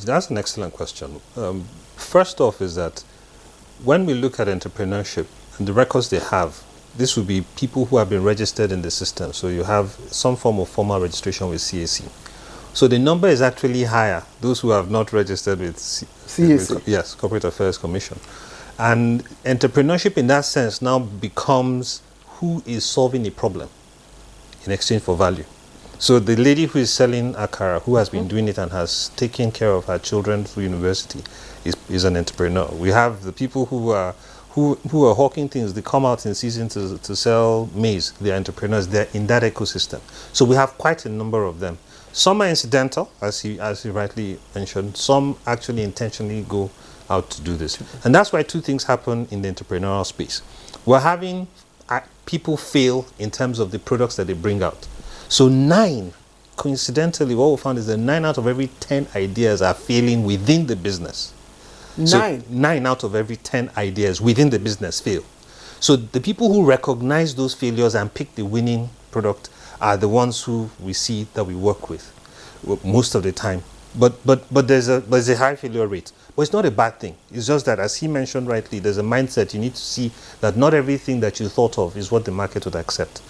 That's an excellent question. First off is that when we look at entrepreneurship and the records they have, this would be people who have been registered in the system. So you have some form of formal registration with CAC. So the number is actually higher, those who have not registered with CAC. Yes, Corporate Affairs Commission. And entrepreneurship in that sense now becomes who is solving a problem in exchange for value. So the lady who is selling akara, who has been doing it and has taken care of her children through university, is an entrepreneur. We have the people who are hawking things. They come out in season to sell maize. They are entrepreneurs. They're in that ecosystem. So we have quite a number of them. Some are incidental, as he rightly mentioned. Some actually intentionally go out to do this. And that's why two things happen in the entrepreneurial space. We're having people fail in terms of the products that they bring out. So coincidentally, what we found is that 9 out of every 10 ideas are failing within the business. So 9 out of every 10 ideas within the business fail. So the people who recognize those failures and pick the winning product are the ones who we see that we work with most of the time. But there's a high failure rate. But it's not a bad thing. It's just that, as he mentioned rightly, there's a mindset. You need to see that not everything that you thought of is what the market would accept.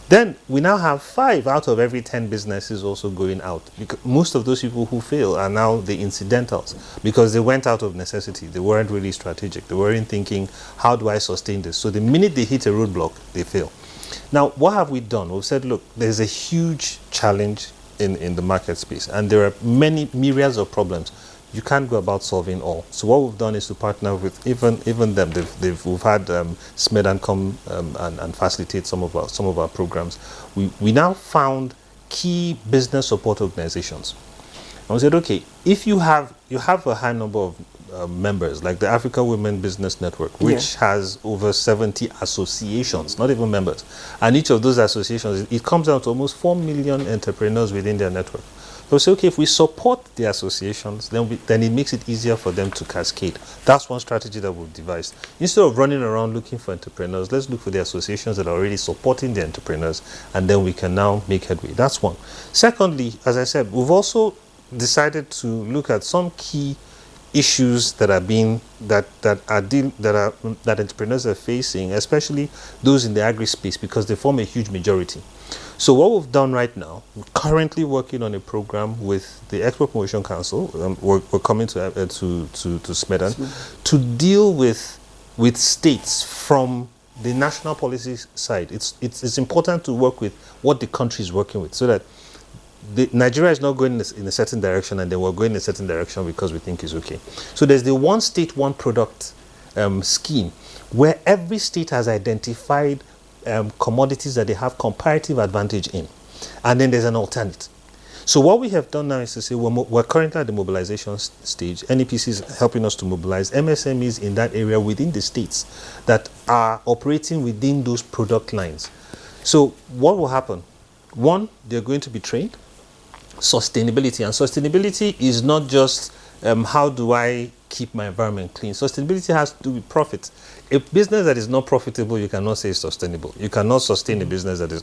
Then we now have 5 out of every 10 businesses also going out. Because most of those people who fail are now the incidentals because they went out of necessity. They weren't really strategic. They weren't thinking, how do I sustain this? So the minute they hit a roadblock, they fail. Now, what have we done? We've said, look, there's a huge challenge in the market space, and there are many myriads of problems. You can't go about solving all. So what we've done is to partner with even them. We've had SMED come and facilitate some of our programs. We now found key business support organizations. And we said, okay, if you have a high number of members, like the Africa Women Business Network, which has over 70 associations, not even members, and each of those associations, it comes down to almost 4 million entrepreneurs within their network. So we say, okay, if we support the associations, then it makes it easier for them to cascade. That's one strategy that we've devised. Instead of running around looking for entrepreneurs, let's look for the associations that are already supporting the entrepreneurs, and then we can now make headway. That's one. Secondly, as I said, we've also decided to look at some key issues that entrepreneurs are facing, especially those in the agri space, because they form a huge majority. So what we've done right now, we're currently working on a program with the Export Promotion Council. We're coming to Smedan to deal with states from the national policy side. It's important to work with what the country is working with, so that Nigeria is not going in a certain direction and then we're going in a certain direction because we think it's okay. So there's the one state, one product scheme, where every state has identified commodities that they have comparative advantage in. And then there's an alternate. So what we have done now is to say we're currently at the mobilization stage. NEPC is helping us to mobilize MSMEs in that area within the states that are operating within those product lines. So what will happen? One, they're going to be trained. Sustainability. And sustainability is not just how do I keep my environment clean. Sustainability has to do with profit. A business that is not profitable, you cannot say is sustainable. You cannot sustain a business that is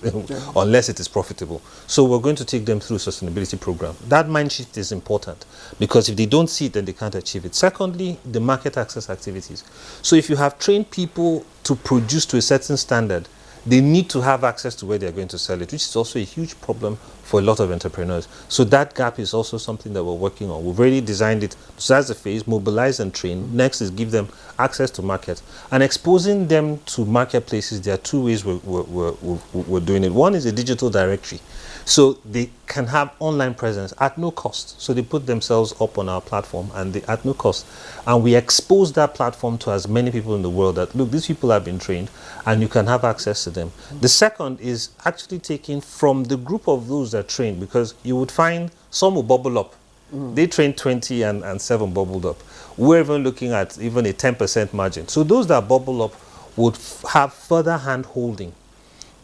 unless it is profitable. So we're going to take them through a sustainability program. That mind shift is important because if they don't see it, then they can't achieve it. Secondly, the market access activities. So if you have trained people to produce to a certain standard, they need to have access to where they're going to sell it, which is also a huge problem for a lot of entrepreneurs. So that gap is also something that we're working on. We've already designed it. So that's the phase, mobilize and train. Next is give them access to market. And exposing them to marketplaces, there are 2 ways we're doing it. One is a digital directory. So they can have online presence at no cost. So they put themselves up on our platform and at no cost. And we expose that platform to as many people in the world that, look, these people have been trained and you can have access to them. The second is actually taking from the group of those that are trained, because you would find some will bubble up. They trained 20 and 7 bubbled up. We're even looking at even a 10% margin. So those that bubble up would have further hand holding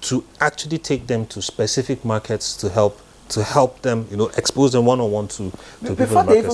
to actually take them to specific markets to help them, expose them one-on-one to people in markets.